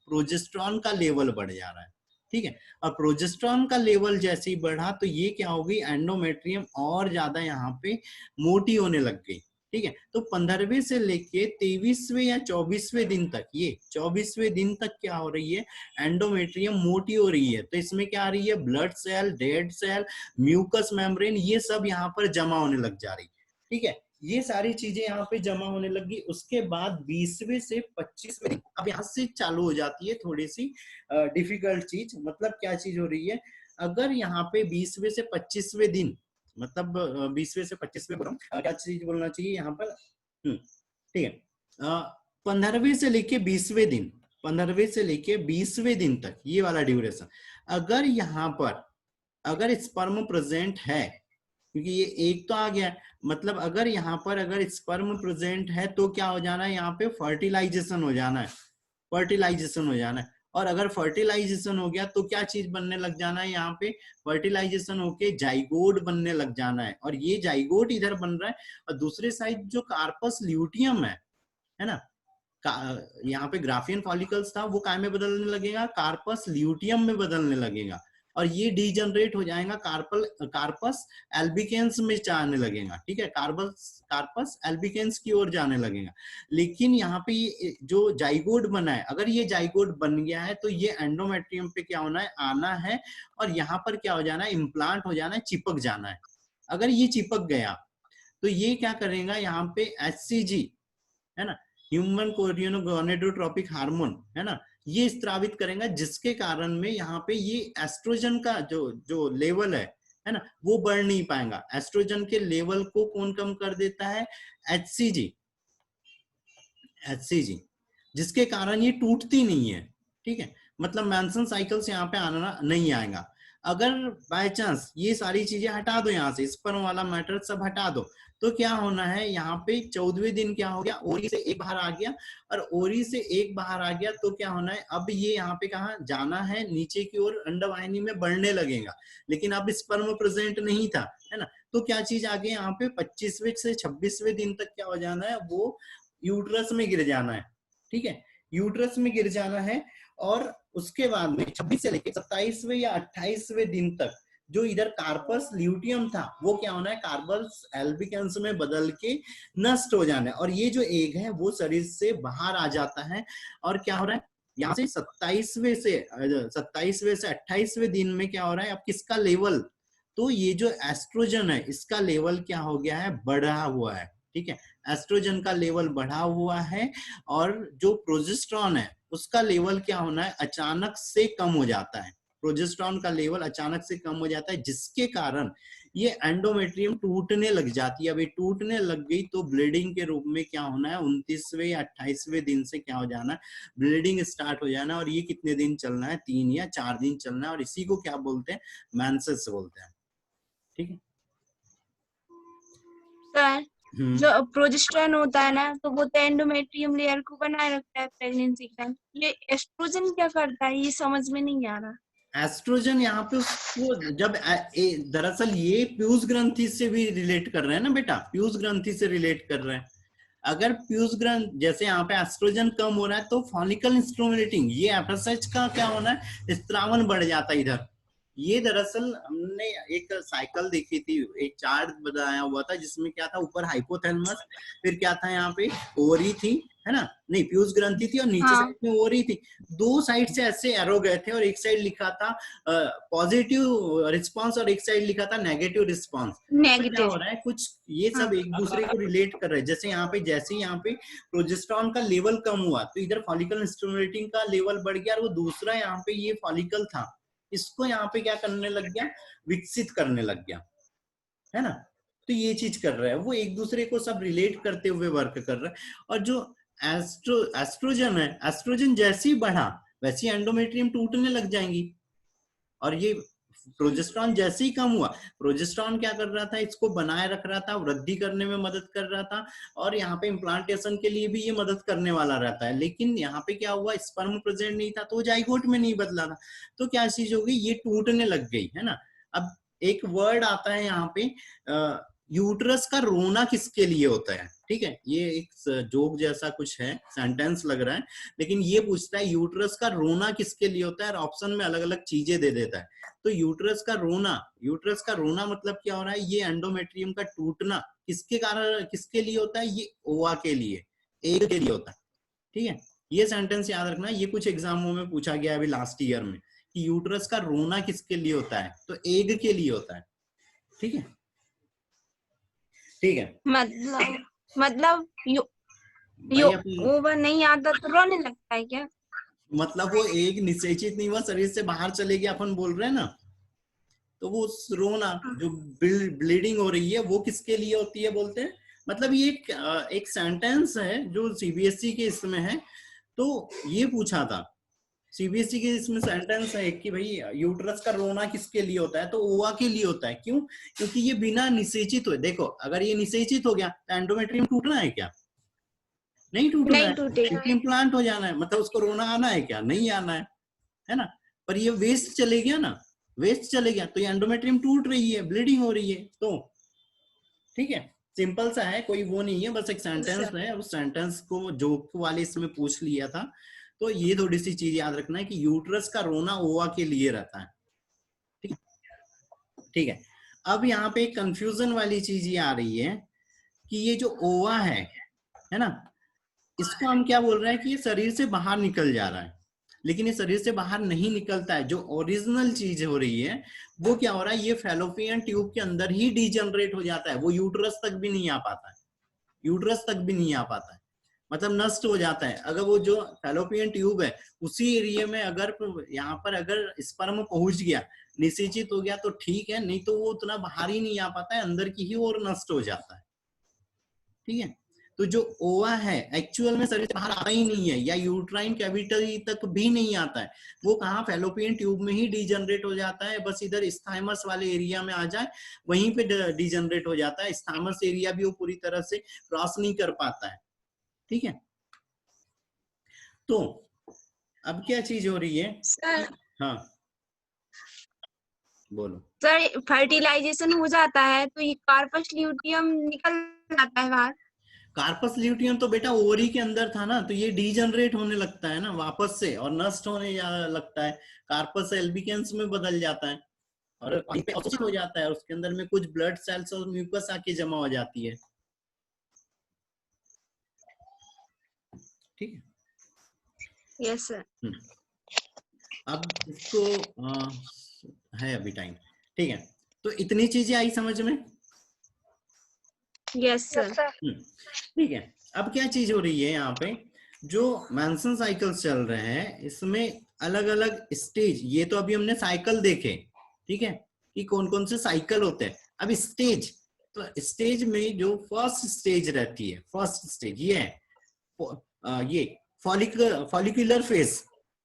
प्रोजेस्टेरॉन का लेवल बढ़ जा रहा है। ठीक है, और प्रोजेस्टेरॉन का लेवल जैसे ही बढ़ा तो ये क्या होगी, एंडोमेट्रियम और ज्यादा यहाँ पे मोटी होने लग गई। ठीक है, तो 15वें से लेके 23वें या 24वें दिन तक, ये 24वें दिन तक क्या हो रही है, एंडोमेट्रियम मोटी हो रही है। तो इसमें क्या आ रही है, blood cell, dead cell, mucus membrane, ये सब यहाँ पर जमा होने लग जा रही। ठीक है, ये सारी चीजें यहाँ पे जमा होने लगी। उसके बाद 20वें से 25वें दिन, अब यहाँ से चालू हो जाती है थोड़ी सी डिफिकल्ट चीज। मतलब क्या चीज हो रही है, अगर यहाँ पे 20वें से 25वें दिन, मतलब 20वें से 25वें क्या चीज बोलना चाहिए यहाँ पर, ठीक है, 15वें से लेके 20वें दिन, 15वें से लेके 20वें दिन तक ये वाला ड्यूरेशन, अगर यहाँ पर अगर स्पर्म प्रेजेंट है, क्योंकि ये एक तो आ गया, मतलब अगर यहाँ पर अगर स्पर्म प्रेजेंट है तो क्या हो जाना है, यहाँ पे फर्टिलाइजेशन हो जाना है, फर्टिलाइजेशन हो जाना है। और अगर फर्टिलाइजेशन हो गया तो क्या चीज बनने लग जाना है, यहाँ पे फर्टिलाइजेशन होके जाइगोट बनने लग जाना है। और ये जाइगोट इधर बन रहा है, और दूसरे साइड जो कार्पस ल्यूटियम है ना, यहाँ पे ग्राफियन फॉलिकल्स था वो काय में बदलने लगेगा, कार्पस ल्यूटियम में बदलने लगेगा, और ये डीजनरेट हो जाएगा कार्पस एल्बिकेंस में जाने लगेगा। ठीक है, कार्पस एल्बिकेंस की ओर जाने लगेगा। लेकिन यहाँ पे ये जो जाइगोट बना है, अगर ये जाइगोट बन गया है तो ये एंडोमेट्रियम पे क्या होना है, आना है, और यहाँ पर क्या हो जाना है, इम्प्लांट हो जाना है, चिपक जाना है। अगर ये चिपक गया तो ये क्या करेगा, यहाँ पे HCG है ना, ह्यूमन गोनेडोट्रोपिक हार्मोन है ना, ये स्त्रावित करेगा, जिसके कारण में यहाँ पे ये एस्ट्रोजन का जो लेवल है ना, वो बढ़ नहीं पाएगा। एस्ट्रोजन के लेवल को कौन कम कर देता है, HCG, जिसके कारण ये टूटती नहीं है। ठीक है, मतलब मैंसन साइकिल्स यहाँ पे आना नहीं आएगा। अगर बाय चांस ये सारी चीजें हटा दो, यहाँ से स्पर्म वाला मैटर सब हटा दो, तो क्या होना है, यहाँ पे 14वें दिन क्या हो गया, ओरी से एक बाहर आ गया, और ओरी से एक बाहर आ गया तो क्या होना है, अब ये यहाँ पे कहा जाना है, नीचे की ओर अंडवाहिनी में बढ़ने लगेगा। लेकिन अब स्पर्म प्रेजेंट नहीं था, है ना, तो क्या चीज आ गई यहाँ पे, 25वें से 26वें दिन तक क्या हो जाना है, वो यूट्रस में गिर जाना है। ठीक है, यूट्रस में गिर जाना है, और उसके बाद में 26 से लेकर 27वें या 28वें दिन तक जो इधर कार्पस ल्यूटियम था वो क्या होना है, कार्पस एल्बिकेंस में बदल के नष्ट हो जाना है। और ये जो एग है वो शरीर से बाहर आ जाता है। और क्या हो रहा है, यहाँ से 27वें से 28वें दिन में क्या हो रहा है, अब किसका लेवल, तो ये जो एस्ट्रोजन है इसका लेवल क्या हो गया है, बढ़ा हुआ है। ठीक है, एस्ट्रोजन का लेवल बढ़ा हुआ है। और जो प्रोजेस्टेरॉन है उसका लेवल क्या होना है, अचानक से कम हो जाता है। प्रोजेस्टेरॉन का लेवल अचानक से कम हो जाता है, जिसके कारण ये एंडोमेट्रियम टूटने लग जाती है। अभी टूटने लग गई तो ब्लीडिंग के रूप में क्या होना है, 29वें या 28वें दिन से क्या हो जाना है, ब्लीडिंग स्टार्ट हो जाना। और ये कितने दिन चलना है, 3 या 4 दिन चलना है। और इसी को क्या बोलते हैं, मेंसेस बोलते हैं। ठीक है सर, जो प्रोजेस्टेरॉन होता है ना, तो वो तो एंडोमेट्रियम लेयर को बनाए रखता है प्रेगनेंसी के टाइम। ये एस्ट्रोजन क्या करता है, ये समझ में नहीं आ रहा। एस्ट्रोजन यहाँ पे उसको जब दरअसल ये पीयूष ग्रंथि से भी रिलेट कर रहे हैं ना बेटा, पीयूष ग्रंथि से रिलेट कर रहे हैं। अगर पीयूष ग्रंथ, जैसे यहाँ पे एस्ट्रोजन कम हो रहा है तो फॉलिकल स्टिमुलेटिंग, ये एफएसएच का क्या होना है, स्त्रावन बढ़ जाता है इधर। ये दरअसल हमने एक साइकिल देखी थी, एक चार्ट बनाया हुआ था जिसमें क्या था, ऊपर हाइपोथैलेमस, फिर क्या था यहाँ पे ओवरी थी, है ना, नहीं पीयूष ग्रंथि थी, और नीचे हाँ। साइड में ओवरी थी। दो साइड से ऐसे एरो गए थे और एक साइड लिखा था पॉजिटिव रिस्पांस और एक साइड लिखा था नेगेटिव रिस्पांस। क्या नेगेटिव। हो रहा है, कुछ ये सब एक दूसरे को रिलेट कर रहे हैं। जैसे यहाँ पे प्रोजेस्टेरॉन का लेवल कम हुआ तो इधर फॉलिकल स्टिमुलेटिंग का लेवल बढ़ गया, और वो दूसरा यहाँ पे ये फॉलिकल था, इसको यहाँ पे क्या करने लग गया, विकसित करने लग गया, है ना। तो ये चीज कर रहा है वो, एक दूसरे को सब रिलेट करते हुए वर्क कर रहा है। और जो एस्ट्रोजन है, एस्ट्रोजन जैसे ही बढ़ा वैसे एंडोमेट्रियम टूटने लग जाएंगी। और ये प्रोजेस्टेरॉन जैसे ही कम हुआ, प्रोजेस्टेरॉन क्या कर रहा था, इसको बनाए रख रहा था, वृद्धि करने में मदद कर रहा था, और यहाँ पे इम्प्लांटेशन के लिए भी ये मदद करने वाला रहता है। लेकिन यहाँ पे क्या हुआ, स्पर्म प्रेजेंट नहीं था तो जाइगोट में नहीं बदला था, तो क्या चीज हो गई, ये टूटने लग गई, है ना। अब एक वर्ड आता है यहाँ पे, यूट्रस का रोना किसके लिए होता है। ठीक है, ये एक जोक जैसा कुछ है, सेंटेंस लग रहा है, लेकिन ये पूछता है यूट्रस का रोना किसके लिए होता है, और ऑप्शन में अलग अलग चीजें दे देता है। तो यूट्रस का रोना मतलब क्या हो रहा है, ये एंडोमेट्रियम का टूटना किसके कारण, किसके लिए होता है, ये ओवा के लिए, एग के लिए होता है। ठीक है, ये सेंटेंस याद रखना, ये कुछ एग्जामों में पूछा गया अभी लास्ट ईयर में, कि यूट्रस का रोना किसके लिए होता है, तो एग के लिए होता है। ठीक है, ठीक है, मतलब ओवर नहीं आता तो रोने लगता है क्या? मतलब वो एग निषेचित नहीं हुआ, शरीर से बाहर चले गया, अपन बोल रहे हैं ना, तो वो रोना जो ब्लीडिंग हो रही है वो किसके लिए होती है बोलते हैं। मतलब ये एक सेंटेंस है जो सीबीएसई के इसमें है, तो ये पूछा था सीबीएसई के इसमें सेंटेंस है कि भाई यूट्रस का रोना किसके लिए होता है, तो ओवा के लिए होता है। क्यों, क्योंकि ये बिना निषेचित हुए, देखो अगर ये निषेचित हो गया तो एंडोमेट्रियम टूटना है क्या, नहीं टूटना है, इम्प्लांट हो जाना है, मतलब उसको रोना आना है क्या, नहीं आना है ना। पर ये वेस्ट चले गया ना, वेस्ट चले गया तो ये एंडोमेट्रियम टूट रही है, ब्लीडिंग हो रही है। तो ठीक है, सिंपल सा है, कोई वो नहीं है, बस एक सेंटेंस है, उस सेंटेंस को जोक वाले इसमें पूछ लिया था। तो ये थोड़ी सी चीज याद रखना है कि यूट्रस का रोना ओवा के लिए रहता है। ठीक है, ठीक है। अब यहाँ पे एक कंफ्यूजन वाली चीज ये आ रही है कि ये जो ओवा है ना, इसको हम क्या बोल रहे हैं कि ये शरीर से बाहर निकल जा रहा है, लेकिन ये शरीर से बाहर नहीं निकलता है। जो ओरिजिनल चीज हो रही है वो क्या हो रहा है, ये फैलोपियन ट्यूब के अंदर ही डीजनरेट हो जाता है, वो यूट्रस तक भी नहीं आ पाता है, यूट्रस तक भी नहीं आ पाता है, मतलब नष्ट हो जाता है। अगर वो जो फैलोपियन ट्यूब है उसी एरिया में अगर यहाँ पर अगर स्पर्म पहुंच गया, निषेचित हो गया तो ठीक है, नहीं तो वो उतना बाहर ही नहीं आ पाता है, अंदर की ही और नष्ट हो जाता है। ठीक है, तो जो ओवा है एक्चुअल में शरीर से बाहर आता ही नहीं है, या यूट्राइन कैविटी तक भी नहीं आता है, वो कहाँ, फैलोपियन ट्यूब में ही डीजनरेट हो जाता है। बस इधर स्थाइमस वाले एरिया में आ जाए वहीं पे डीजनरेट हो जाता है, स्थाइमस एरिया भी वो पूरी तरह से क्रॉस नहीं कर पाता है। ठीक है, तो अब क्या चीज हो रही है सर, हाँ बोलो सर फर्टिलाइजेशन हो जाता है तो ये कार्पस ल्यूटियम निकल जाता है बाहर। कार्पस ल्यूटियम तो बेटा ओवरी के अंदर था ना, तो ये डीजनरेट होने लगता है ना वापस से और नष्ट होने लगता है, कार्पस एल्बिकेंस में बदल जाता है। और पानी पे ऑक्सीजन हो जाता है और उसके अंदर में कुछ ब्लड सेल्स और म्यूकस आके जमा हो जाती है। ठीक है, यस सर। अब इसको है अभी टाइम। ठीक है, तो इतनी चीजें आई समझ में? Yes sir. ठीक है, अब क्या चीज हो रही है यहाँ पे, जो मैंसन साइकिल्स चल रहे हैं इसमें अलग अलग स्टेज, ये तो अभी हमने साइकिल देखे, ठीक है, कि कौन कौन से साइकिल होते हैं। अब स्टेज, तो स्टेज में जो फर्स्ट स्टेज रहती है, फर्स्ट स्टेज ये है ये फॉलिकुलर फेज।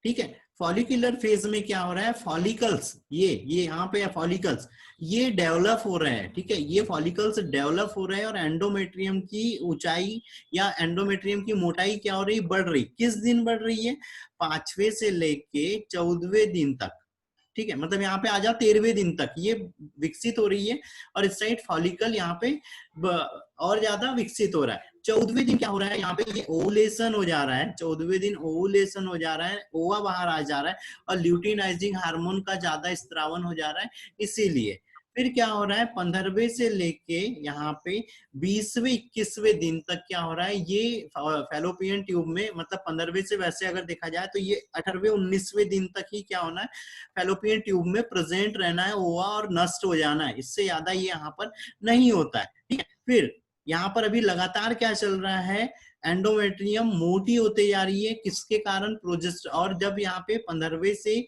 ठीक है, फॉलिकुलर फेज में क्या हो रहा है, फॉलिकल्स, ये यहाँ पे है फॉलिकल्स, ये डेवलप हो रहे हैं। ठीक है, ये फॉलिकल्स डेवलप हो रहे हैं और एंडोमेट्रियम की ऊंचाई या एंडोमेट्रियम की मोटाई क्या हो रही है, बढ़ रही। किस दिन बढ़ रही है, 5वें से लेके 14वें दिन तक। ठीक है, मतलब यहाँ पे आ जाओ 13वें दिन तक ये विकसित हो रही है और इस साइड फॉलिकल यहाँ पे और ज्यादा विकसित हो रहा है। 14वें दिन क्या हो रहा है, यहाँ पे ये ओवुलेशन हो जा रहा है, 14वें दिन ओवुलेशन हो जा रहा है, ओवा बाहर आ जा रहा है और ल्यूटिनाइजिंग हार्मोन का ज्यादा स्त्रावन हो जा रहा है। इसीलिए फिर क्या हो रहा है, 15वें से लेके यहाँ पे 20वें 21वें दिन तक क्या हो रहा है, ये फैलोपियन ट्यूब में, मतलब 15वें से वैसे अगर देखा जाए तो ये 18वें 19वें दिन तक ही क्या होना है, फैलोपियन ट्यूब में प्रेजेंट रहना है ओवा और नष्ट हो जाना है, इससे ज्यादा ये यहाँ पर नहीं होता है। ठीक है, फिर यहाँ पर अभी लगातार क्या चल रहा है, एंडोमेट्रियम मोटी होते जा रही है, किसके कारण, प्रोजेस्टेरॉन। और जब यहाँ पे 15वें से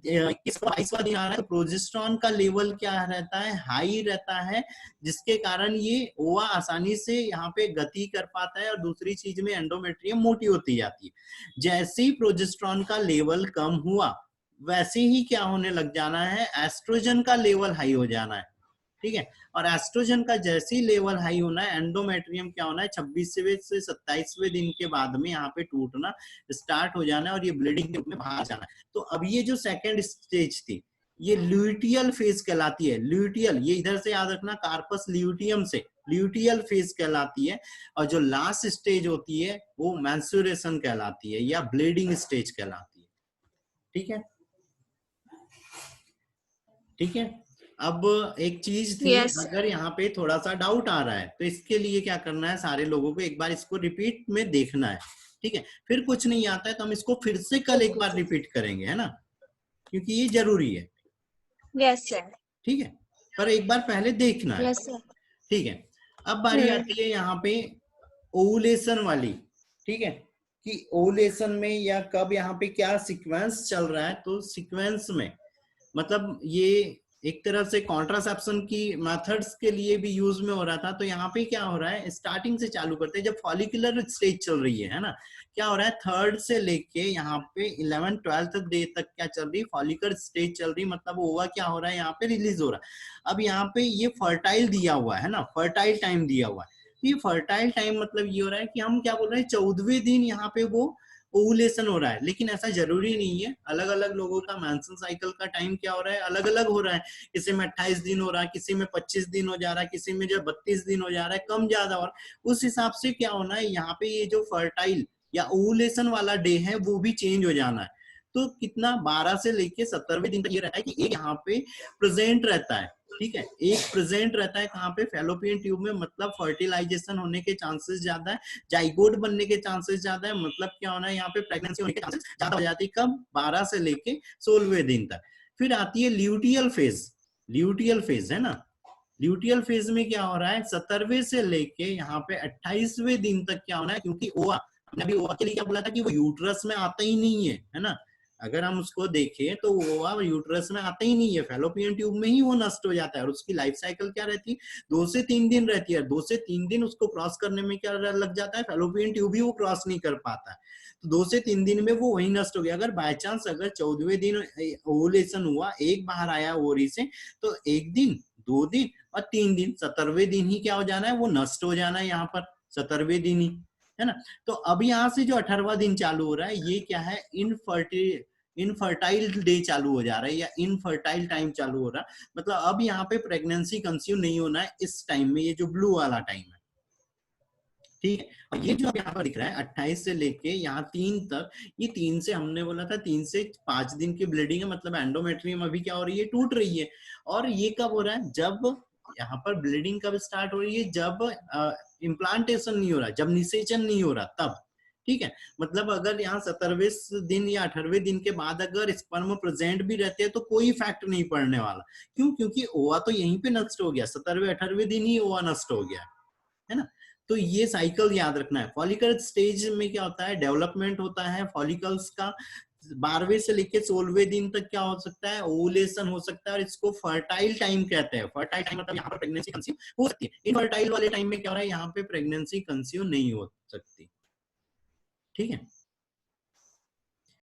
22वां दिन आ रहा है तो प्रोजेस्टेरॉन का लेवल क्या रहता है, हाई रहता है, जिसके कारण ये ओवा आसानी से यहाँ पे गति कर पाता है और दूसरी चीज में एंडोमेट्रियम मोटी होती जाती है। जैसे ही प्रोजेस्टेरॉन का लेवल कम हुआ वैसे ही क्या होने लग जाना है, एस्ट्रोजन का लेवल हाई हो जाना है। ठीक है, और एस्ट्रोजन का जैसे ही लेवल हाई होना है, एंडोमेट्रियम क्या होना है, 26वें से 27वें दिन के बाद में यहाँ पे टूटना स्टार्ट हो जाना है और ये ब्लीडिंग के रूप में बाहर जाना है। तो अब ये जो सेकेंड स्टेज थी ये ल्यूटियल फेज कहलाती है। ल्यूटियल, ये इधर से याद रखना, कार्पस ल्यूटियम से ल्यूटियल फेज कहलाती है। और जो लास्ट स्टेज होती है वो मेंस्ट्रुएशन कहलाती है या ब्लीडिंग स्टेज कहलाती है। ठीक है, ठीक है। अब एक चीज थी, Yes. अगर यहाँ पे थोड़ा सा डाउट आ रहा है तो इसके लिए क्या करना है, सारे लोगों को एक बार इसको रिपीट में देखना है। ठीक है, फिर कुछ नहीं आता है तो हम इसको फिर से कल एक बार रिपीट करेंगे, है ना, क्योंकि ये जरूरी है। Yes sir. ठीक है, पर एक बार पहले देखना है। Yes sir. ठीक है, अब बारी आती है यहाँ पे ओवुलेशन वाली। ठीक है, कि ओवुलेशन में या कब यहाँ पे क्या सीक्वेंस चल रहा है, तो सीक्वेंस में मतलब ये एक तरह से कॉन्ट्रासेप्शन की मेथड्स के लिए भी यूज में हो रहा था। तो यहाँ पे क्या हो रहा है, स्टार्टिंग से चालू करते हैं, जब फॉलिकुलर स्टेज चल रही है ना, क्या हो रहा है, 3rd से लेके यहाँ पे 11 12th डे तक क्या चल रही है, फॉलिकुलर स्टेज चल रही, मतलब ओवा क्या हो रहा है, यहाँ पे रिलीज हो रहा है। अब यहाँ पे ये फर्टाइल दिया हुआ है ना, फर्टाइल टाइम दिया हुआ है। ये फर्टाइल टाइम मतलब ये हो रहा है कि हम क्या बोल रहे हैं, 14वें दिन यहाँ पे वो ओवुलेशन हो रहा है। लेकिन ऐसा जरूरी नहीं है, अलग अलग लोगों का मेंस्ट्रुअल साइकिल का टाइम क्या हो रहा है, अलग अलग हो रहा है। किसी में 28 दिन हो रहा है, किसी में 25 दिन हो जा रहा है, किसी में जो 32 दिन हो जा रहा है, कम ज्यादा हो रहा है। उस हिसाब से क्या होना है, यहाँ पे ये जो फर्टाइल या ओवुलेशन वाला डे है वो भी चेंज हो जाना है। तो कितना, 12 से लेके 17वें दिन तक ये रहता है कि एक यहाँ पे प्रेजेंट रहता है। ठीक है, एक प्रेजेंट रहता है कहाँ पे, फैलोपियन ट्यूब में, मतलब फर्टिलाइजेशन होने के चांसेस ज्यादा है, जाइगोट बनने के चांसेस ज्यादा है, मतलब क्या होना है, यहाँ पे प्रेगनेंसी होने के चांसेस ज्यादा हो जाती है। कब, 12 से लेके 16वें दिन तक। फिर आती है ल्यूटियल फेज। ल्यूटियल फेज है ना, ल्यूटियल फेज में क्या हो रहा है, 17वें से लेके यहाँ पे 28वें दिन तक क्या होना है, क्योंकि ओवा, हमने अभी ओवा के लिए क्या बोला था कि वो यूट्रस में आता ही नहीं है ना। अगर हम उसको देखें तो ओवा यूट्रस में आता ही नहीं है, फैलोपियन ट्यूब में ही वो नष्ट हो जाता है। और उसकी लाइफ साइकिल क्या रहती है, 2 से 3 दिन रहती है। 2 से 3 दिन उसको क्रॉस करने में क्या लग जाता है, फैलोपियन ट्यूब ही वो क्रॉस नहीं कर पाता है। तो 2 से 3 दिन में वो वही नष्ट हो गया। अगर बाय चांस अगर 14वें दिन ओवुलेशन हुआ, एक बाहर आया ओवरी से, तो 1 दिन 2 दिन और 3 दिन, 17वें दिन ही क्या हो जाना है, वो नष्ट हो जाना है यहाँ पर, 17वें दिन ही, है ना। तो अब यहाँ से जो 18वां दिन चालू हो रहा है, ये क्या है, इनफर्टाइल डे चालू हो जा रहा है या इनफर्टाइल टाइम चालू हो रहा है। मतलब अब यहाँ पे प्रेगनेंसी कंसीव नहीं होना है इस टाइम में, ये जो ब्लू वाला टाइम है। ठीक है। और ये जो अब यहाँ पर दिख रहा है 28 से लेके यहाँ 3 तक, ये 3 से हमने बोला था 3 से 5 दिन की ब्लीडिंग है, मतलब एंडोमेट्रियम अभी क्या हो रही है, टूट रही है। और ये कब हो रहा है, जब यहाँ पर ब्लीडिंग कब स्टार्ट हो रही है, जब इम्प्लांटेशन नहीं हो रहा, जब निषेचन नहीं हो रहा तब। ठीक है, मतलब अगर यहाँ 17वें दिन या 18वें दिन के बाद अगर स्पर्म प्रेजेंट भी रहते हैं तो कोई इफेक्ट नहीं पड़ने वाला। क्यों? क्योंकि ओवा तो यहीं पे नष्ट हो गया, 17वें 18वें दिन ही ओवा नष्ट हो गया है ना। तो ये साइकिल याद रखना है। फॉलिकल स्टेज में क्या होता है, डेवलपमेंट होता है फॉलिकल्स का। 12वें से लेके 16वें दिन तक क्या हो सकता है, ओवुलेशन हो सकता है, और इसको फर्टाइल टाइम कहते हैं। फर्टाइल टाइम मतलब यहाँ पर प्रेगनेंसी कंसीव हो सकती है। इनफर्टाइल वाले टाइम में क्या हो रहा है, यहाँ पे प्रेगनेंसी कंसीव नहीं हो सकती। ठीक है।